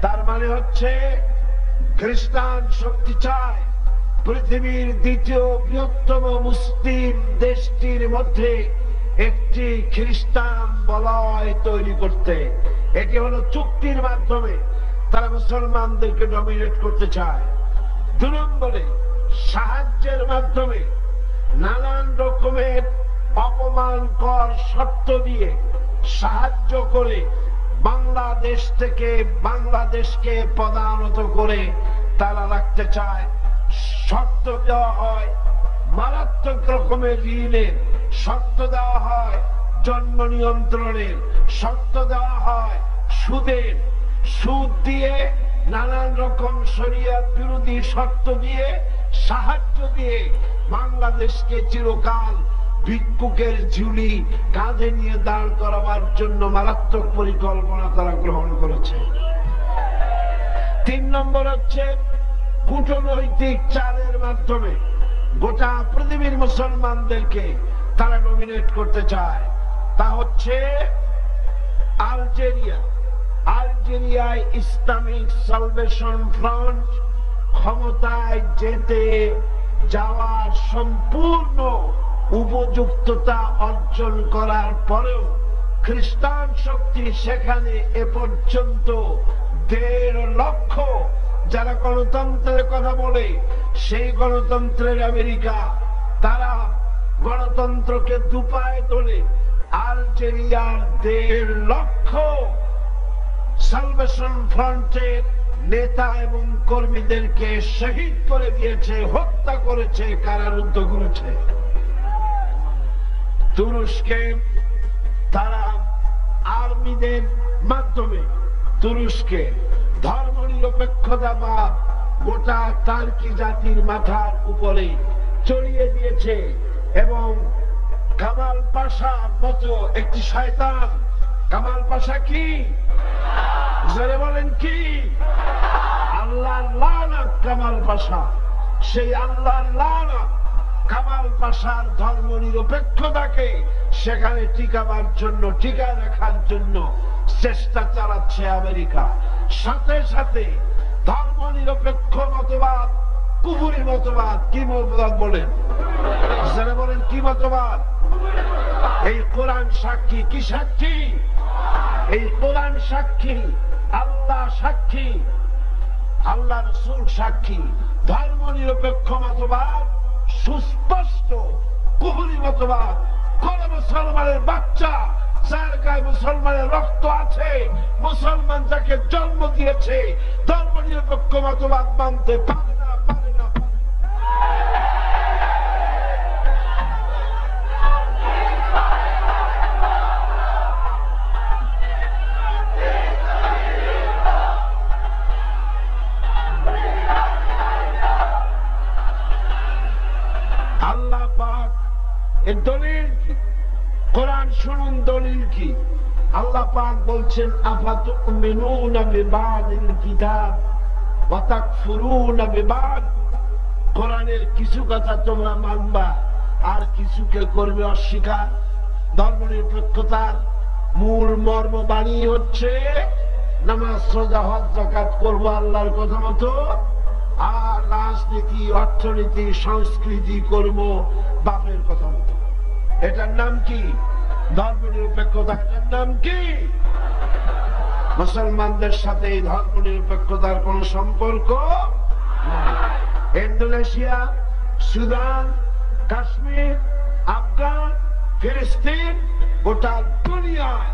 তার মানে হচ্ছে খ্রিস্টান শক্তি চায় পৃথিবীর দ্বিতীয় বৃহত্তম মুসলিম দেশটির মধ্যে একটি খ্রিস্টান বলয় তৈরি করতে। এটি হলো চুক্তির মাধ্যমে তারা মুসলমানদেরকে ডমিনেট করতে চায়। 2 নম্বরে সাহায্যের মাধ্যমে নানান রকমের অপমানকর শর্ত দিয়ে সাহায্য করে বাংলাদেশকে পদানত করে তারা রাখতে চায়। শর্ত দেওয়া হয় মারাত্মক রকমের ঋণের, শর্ত দেওয়া হয় জন্ম নিয়ন্ত্রণের, শর্ত দেওয়া হয় সুদের, সুদ দিয়ে নানান রকম শরিয়ত বিরোধী শর্ত দিয়ে সাহায্য দিয়ে বাংলাদেশকে চিরকাল ভিক্ষুকের ঝুলি কাঁধে নিয়ে দাঁড় করাবার জন্য মারাত্মক পরিকল্পনা তারা গ্রহণ করেছে। 3 নম্বর হচ্ছে কূটনৈতিক চালের মাধ্যমে গোটা পৃথিবীর মুসলমানদেরকে তারা ডমিনেট করতে চায়। তা হচ্ছে আলজেরিয়া। আলজেরিয়ায় ইসলামিক সালভেশন ফ্রন্ট ক্ষমতায় যেতে যাওয়ার সম্পূর্ণ উপযুক্ততা অর্জন করার পরেও খ্রিস্টান শক্তি সেখানে এ পর্যন্ত 1.5 লক্ষ, যারা গণতন্ত্রের কথা বলে সেই গণতন্ত্রের আমেরিকা, তারা গণতন্ত্রকে দুপায়ে তোলে। আলজেরিয়ার 1.5 লক্ষ সালভেশন ফ্রন্টের নেতা এবং কর্মীদেরকে শহীদ করে দিয়েছে, হত্যা করেছে, কারারুদ্ধ করেছে। তুরস্কে তারা আর্মিদের মাধ্যমে তুরস্কে ধর্মনিরপেক্ষতা বা গোটা টার্কি জাতির মাথার উপরে চড়িয়ে দিয়েছে এবং কামাল পাশার মতো একটি শয়তান। কামাল পাশা কি? যারা বলেন কি? আল্লাহর লানত কামাল পাশা। সেই আল্লাহর লানত কামাল পাশার ধর্ম নিরপেক্ষতাকে সেখানে টিকাবার জন্য, টিকা রাখার জন্য চেষ্টা চালাচ্ছে আমেরিকা। সাথে সাথে ধর্ম নিরপেক্ষ মতবাদ, কুফরি মতবাদ, কি মতবাদ বলেন? যারা বলেন কি মতবাদ? এই কোরআন সাক্ষী। কি সাক্ষী? এই কোরআন সাক্ষী, আল্লাহ সাক্ষী, আল্লাহ রাসূল সাক্ষী। ধর্ম নিরপেক্ষ মতবাদ সুস্পষ্ট কুফরি মতবাদ। কোন মুসলমানের বাচ্চা যার গায়ে মুসলমানের রক্ত আছে, মুসলমান যাকে জন্ম দিয়েছে, ধর্ম নিরপেক্ষ মতবাদ মানতে পারে না, পারে না। আল্লাহ পাক এর দলিল কি? কোরআন শুনুন, দলিল কি? আল্লাহ পাক বলছেন আফাতুমিনুনা বিবাদিল কিতাব ওয়া তাকফুরুনা বিবাদ। কোরআনের কিছু কথা তোমরা মানবা আর কিছুকে করবে অস্বীকার। ধর্মনিরপেক্ষতার মূল মর্ম বাণী হচ্ছে নামাজ, রোজা, হজ, যাকাত করবো আল্লাহর কথা মতো, আর রাজনীতি, অর্থনীতি, সংস্কৃতি করব বাপের কথা মতো। এটার নাম কি? ধর্মনিরপেক্ষতা। এটার নাম কি? মুসলমানদের সাথে এই ধর্মনিরপেক্ষতার কোন সম্পর্ক নাই। ইন্দোনেশিয়া, সুদান, কাশ্মীর, আফগান, ফিলিস্তিন, গোটা দুনিয়ায়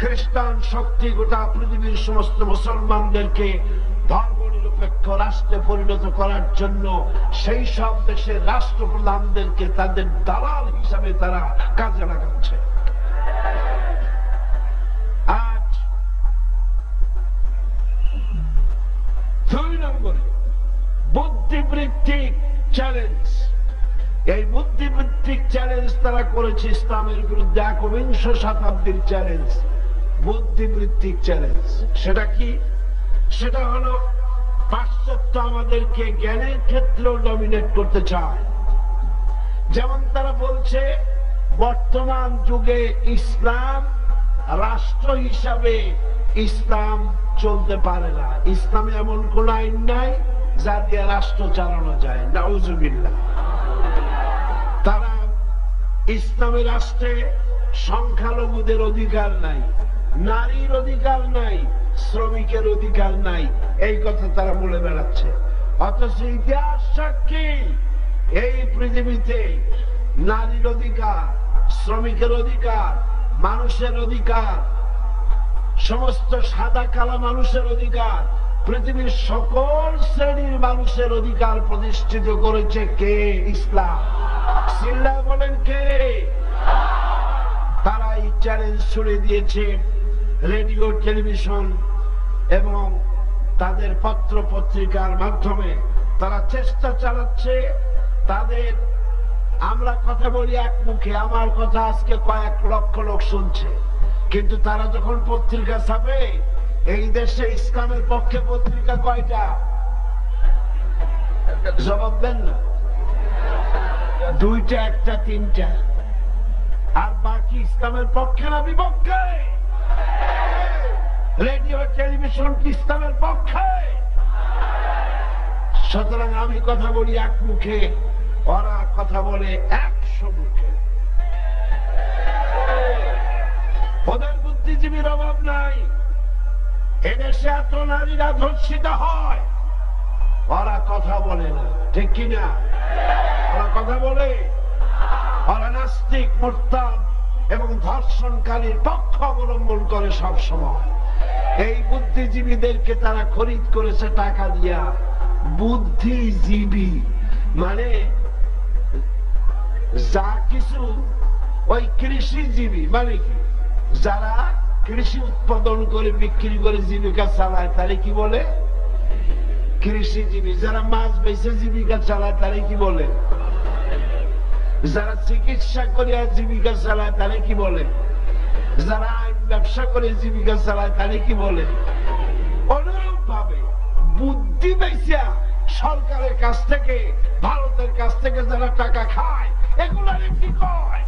খ্রিস্টান শক্তি গোটা পৃথিবীর সমস্ত মুসলমানদেরকে ধর্মনিরপেক্ষ রাষ্ট্রে পরিণত করার জন্য সেই সব দেশের রাষ্ট্রপ্রধানদেরকে তাদের দালাল হিসাবে তারা কাজে লাগাচ্ছে। আজ 2 নম্বরে বুদ্ধিবৃত্তিক চ্যালেঞ্জ। এই বুদ্ধিবৃত্তিক চ্যালেঞ্জ তারা করেছে ইসলামের বিরুদ্ধে। 21শ শতাব্দীর চ্যালেঞ্জ, বুদ্ধিবৃত্তিক চ্যালেঞ্জ। সেটা কি? সেটা হলো পাশ্চাত্য আমাদেরকে জ্ঞানের ক্ষেত্রে ডমিনেট করতে চায়। যেমন তারা বলছে বর্তমান যুগে ইসলাম রাষ্ট্র হিসাবে ইসলাম চলতে পারে না। ইসলামে এমন কোন আইন নাই যা দিয়ে রাষ্ট্র চালানো যায়। নাউজুবিল্লাহ। তারা ইসলামের রাষ্ট্রে সংখ্যালঘুদের অধিকার নাই, নারীর অধিকার নাই, শ্রমিকের অধিকার নাই, এই কথা তারা বলে বেড়াচ্ছে। অথচ ইতিহাস সাক্ষী এই পৃথিবীতে নারীর অধিকার, শ্রমিকের অধিকার, মানুষের অধিকার, সমস্ত সাদা কালা মানুষের অধিকার, পৃথিবীর সকল শ্রেণীর মানুষের অধিকার প্রতিষ্ঠিত করেছে কে? ইসলাম। সিল্লা বলেন কে? তারা এই চ্যালেঞ্জ ছুড়ে দিয়েছে রেডিও, টেলিভিশন এবং তাদের পত্র পত্রিকার মাধ্যমে। তারা চেষ্টা চালাচ্ছে তাদের, আমরা কথা বলি এক মুখে, আমার কথা আজকে কয়েক লক্ষ লোক শুনছে, কিন্তু তারা যখন পত্রিকা ছাপে, এই দেশে ইসলামের পক্ষে পত্রিকা কয়টা? জবাব দেন না। 2টা, 1টা, 3টা। আর বাকি ইসলামের পক্ষে না বিপক্ষে? রেডিও টেলিভিশন কি ইসলামের পক্ষে? সুতরাং আমি কথা বলি এক মুখে, ওরা কথা বলে 100 মুখে। ওদের বুদ্ধিজীবীর অভাব নাই। এদেশে এত নারীরা ধর্ষিত হয়, ওরা কথা বলে না, ঠিক কিনা? ওরা কথা বলে, ওরা নাস্তিক, মুরতাদ এবং ধর্ষণকারীর পক্ষ অবলম্বন করে সব সময়। এই বুদ্ধিজীবীদেরকে তারা খরিদ করেছে টাকা দিয়া। বুদ্ধিজীবী মানে যা কিছু, ওই কৃষিজীবী মানে কি? যারা কৃষি উৎপাদন করে বিক্রি করে জীবিকা চালায় তারে কি বলে? কৃষিজীবী। যারা মাছ বেচে জীবিকা চালায় তারে কি বলে? যারা চিকিৎসা করে জীবিকা চালায় তারে কি বলে? যারা আইন ব্যবসা করে জীবিকা চালায় তারে কি বলে? অনুরূপ ভাবে বুদ্ধি বেচা সরকারের কাছ থেকে, ভারতের কাছ থেকে যারা টাকা খায়, এগুলার কি কয়?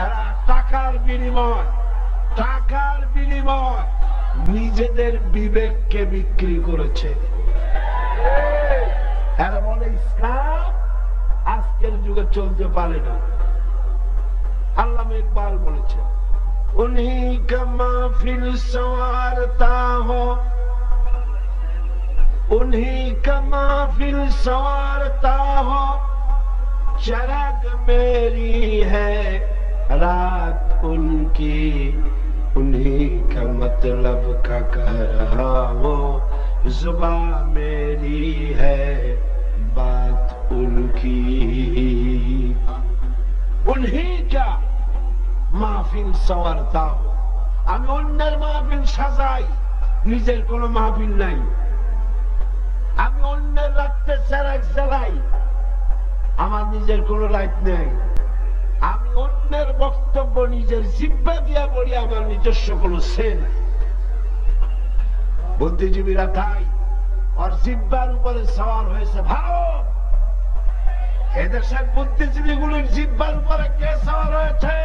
এরা টাকার বিনিময় নিজেদের বিবেককে বিক্রি করেছে। এরা বলে ইসলাম আজকের যুগে চলতে পারে না। আল্লামা ইকবাল বলেছে, उन्हीं का महफिल संवारता हो, उन्हीं का महफिल संवारता हो, चराग मेरी है रात उनकी, उन्हीं का मतलब का कह रहा हो, जुबान मेरी है बात उनकी। उन्हीं का মাহফিল সওয়ারতা। আমি অন্যের মাহফিল সাজাই, নিজের কোন মাহফিল নাই। আমি অন্যের রাত্রে চেরাগ জ্বালাই, আমার নিজের কোন রাইট নেই। আমি অন্যের বক্তব্য নিজের জিহ্বা দিয়া বলি, আমার নিজস্ব কোন সে নাই। বুদ্ধিজীবীরা তাই আর জিহ্বার উপরে সওয়ার হয়েছে ভারত। এদেশের বুদ্ধিজীবীগুলির জিহ্বার উপরে কে সওয়ার হয়েছে?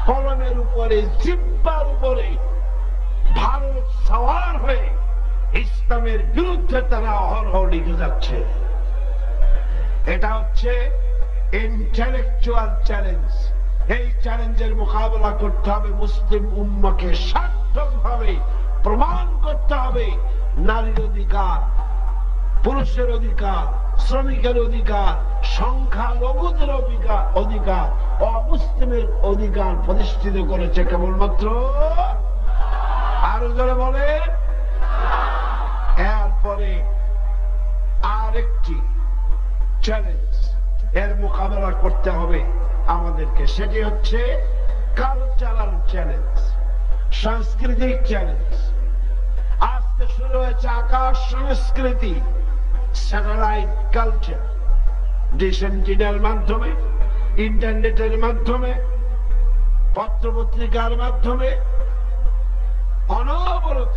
কলমের উপরে, জিহ্বার উপরে ভারত সওয়ার হয়ে ইসলামের বিরুদ্ধে তারা অহরহ লিখে যাচ্ছে। এটা হচ্ছে ইন্টেলেকচুয়াল চ্যালেঞ্জ। এই চ্যালেঞ্জের মোকাবেলা করতে হবে মুসলিম উম্মাহকে সার্থকভাবে প্রমাণ করতে হবে নারীর অধিকার, পুরুষের অধিকার, শ্রমিকের অধিকার, সংখ্যালঘুদের অধিকার, অমুসলিমের অধিকার প্রতিষ্ঠিত করেছে কেবলমাত্র। আরো জোরে বলে। এরপরে আরেকটি চ্যালেঞ্জ, এর মোকাবেলা করতে হবে আমাদেরকে, সেটি হচ্ছে কালচারাল চ্যালেঞ্জ, সাংস্কৃতিক চ্যালেঞ্জ। আজকে শুরু হয়েছে আকাশ সংস্কৃতি, স্যাটেলাইট কালচার। ডিশ এন্টিনার মাধ্যমে, ইন্টারনেটের মাধ্যমে, পত্রপত্রিকার মাধ্যমে অনবরত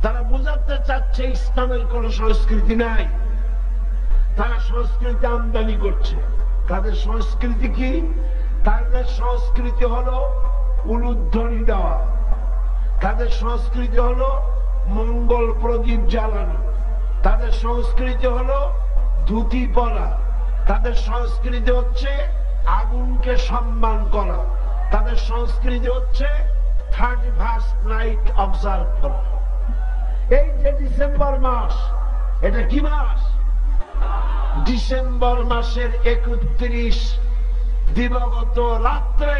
তারা বোঝাতে চাচ্ছে ইসলামের কোন সংস্কৃতি নাই। তারা সংস্কৃতি আমদানি করছে। তাদের সংস্কৃতি কি? তাদের সংস্কৃতি হলো উলুধ্বনি দেওয়া, তাদের সংস্কৃতি হলো মঙ্গল প্রদীপ জ্বালানো, তাদের সংস্কৃতি হলো ধুতি পরা, তাদের সংস্কৃতি হচ্ছে আগুনকে সম্মান করা, তাদের সংস্কৃতি হচ্ছে 31st নাইট অবজার্ভ করা। এই যে ডিসেম্বর মাস, এটা কি মাস? ডিসেম্বর মাসের 31 দিবাগত রাত্রে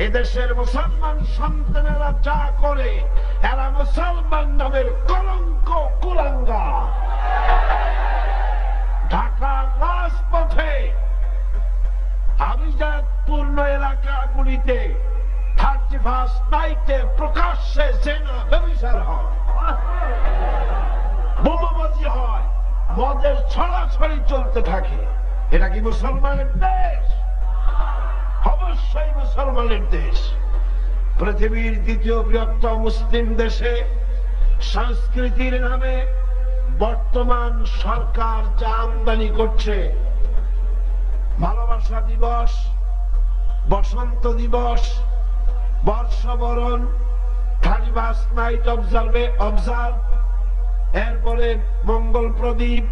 এদেশের মুসলমান সন্তানেরা যা করে, এরা মুসলমান নামের কলঙ্ক, কুলাঙ্গা। ঢাকার রাজপথে, আভিজাতপূর্ণ এলাকাগুলিতে 31st নাইটে প্রকাশ্যে জেনা ব্যভিচার হয়, বোমাবাজি হয়, মদের ছড়াছড়ি চলতে থাকে। এটা কি মুসলমানের দেশ? অবশ্যই মুসলমানের দেশ। পৃথিবীর দ্বিতীয় বৃহত্তম মুসলিম দেশে সংস্কৃতির নামে বর্তমান সরকার যা আমদানি করছে, ভালোবাসা দিবস, বসন্ত দিবস, বর্ষবরণ, 31 নাইট অবজার্ভ, এরপরে মঙ্গল প্রদীপ,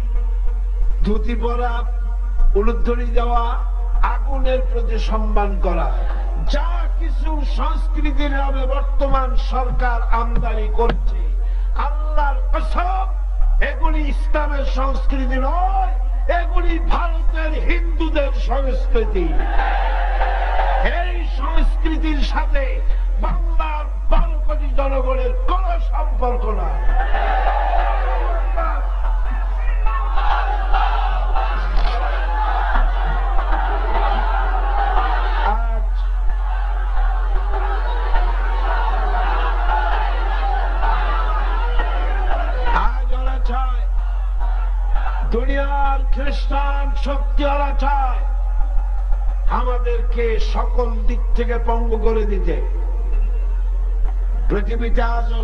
ধুতি পরা, উলুধ্বনি দেওয়া, আগুনের প্রতি সম্মান করা, যা কিছু সংস্কৃতির নামে বর্তমান সরকার আমদানি করছে, আল্লাহর কসম এগুলি ইসলামের সংস্কৃতি নয়, এগুলি ভারতের হিন্দুদের সংস্কৃতি। এই সংস্কৃতির সাথে বাংলার 12 কোটি জনগণের কোন সম্পর্ক নাই। দুনিয়ার খ্রিস্টান শক্তিওয়ালা চায় আমাদেরকে সকল দিক থেকে পঙ্গু করে দিতে। পৃথিবীতে আজও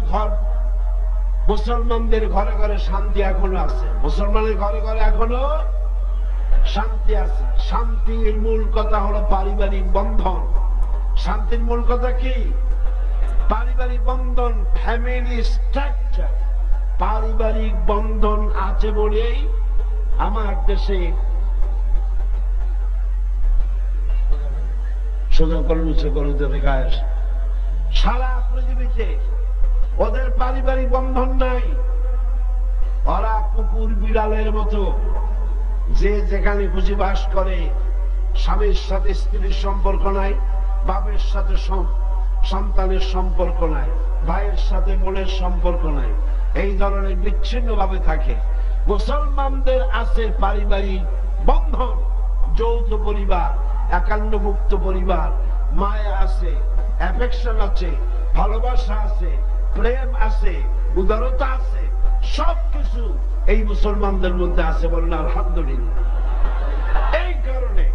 মুসলমানদের ঘরে ঘরে শান্তি এখনো আছে, মুসলমানের ঘরে ঘরে এখনো শান্তি আছে। শান্তির মূল কথা হলো পারিবারিক বন্ধন। শান্তির মূল কথা কি? পারিবারিক বন্ধন, ফ্যামিলি স্ট্রাকচার। পারিবারিক বন্ধন আছে বলেই আমার দেশে সারা পৃথিবীতে ওদের পারিবারিক বন্ধন নাই। ওরা কুকুর বিড়ালের মতো যে যেখানে খুশি বাস করে। স্বামীর সাথে স্ত্রীর সম্পর্ক নাই, বাপের সাথে সন্তানের সম্পর্ক নাই, ভাইয়ের সাথে বোনের সম্পর্ক নাই, এই ধরনের বিচ্ছিন্ন ভাবে থাকে। মুসলমানদের আছে পারিবারিক বন্ধন, যৌথ পরিবার, একান্নভুক্ত পরিবার, মায়া আছে, অ্যাফেকশন আছে, ভালোবাসা আছে, প্রেম আছে, উদারতা আছে, সবকিছু এই মুসলমানদের মধ্যে আছে। বলেন আলহামদুলিল্লাহ। এই কারণে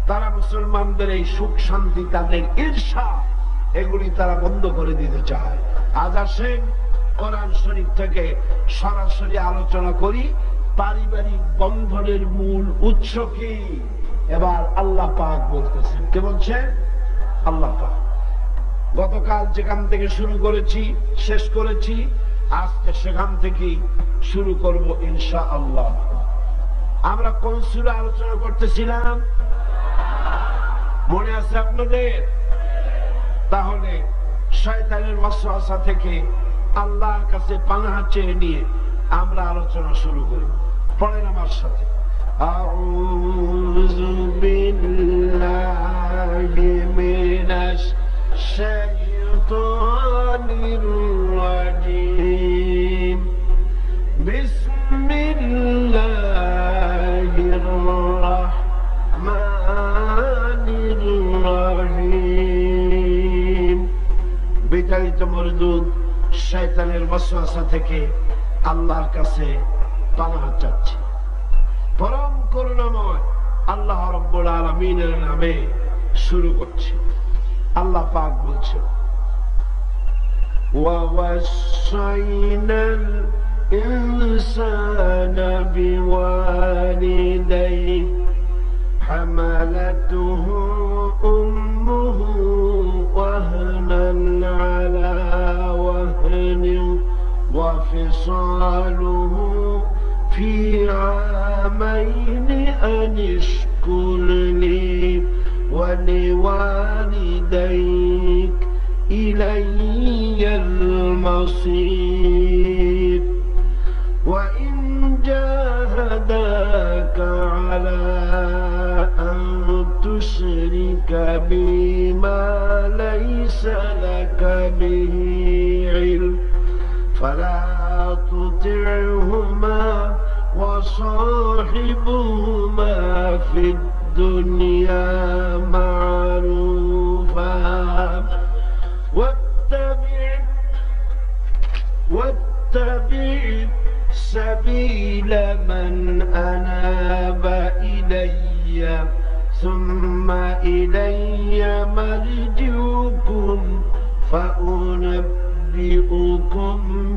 তারা মুসলমানদের এই সুখ শান্তি, তাদের ঈর্ষা, এগুলি তারা বন্ধ করে দিতে চায়। আজ আসেন কোরআন শরীফ থেকে সরাসরি আলোচনা করি পারিবারিক বন্ধনের মূল উৎস কি। এবার আল্লাহ পাক বলতেছেন। কে বলছেন? আল্লাহ পাক। গতকাল যেখান থেকে শুরু করেছি, শেষ করেছি, আজকে সেখান থেকে শুরু করব ইনশাআল্লাহ। আমরা কোন সূরা আলোচনা করতেছিলাম মনে আছে আপনাদের? তাহলে শয়তানের ওয়াসওয়াসা থেকে আল্লাহর কাছে পানাহ চেয়ে নিয়ে আমরা আলোচনা শুরু করি। পড়েন আমার সাথে। আউযু বিল্লাহি মিনাশ শাইতানির রাজীম। বিসমিল্লাহির রাহমানির রাহিম। বিতাড়িত মরদুদ শয়তানের ওয়াসওয়াসা থেকে আল্লাহর কাছে পানাহ চাচ্ছি। পরম করুণাময় আল্লাহ রাব্বুল আলামিনের নামে শুরু করছি। আল্লাহ পাক বলছেন, ওয়া ওয়াসাইনাল ইনসানা বিওয়ালিদাইহি হামালাতুহু উম্মুহু ওয়াহনান আলা ওয়াহনিন وفصاله في عامين أن اشكر لي ولوالديك إلي المصير وإن جاهداك على أن تشرك بما ليس لك به علم فلا تطعهما وصاحبهما في الدنيا معروفا واتبع سبيل من أناب إلي ثم إلي مرجعكم فأنبئكم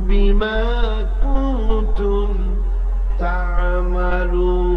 بما كنتم تعملون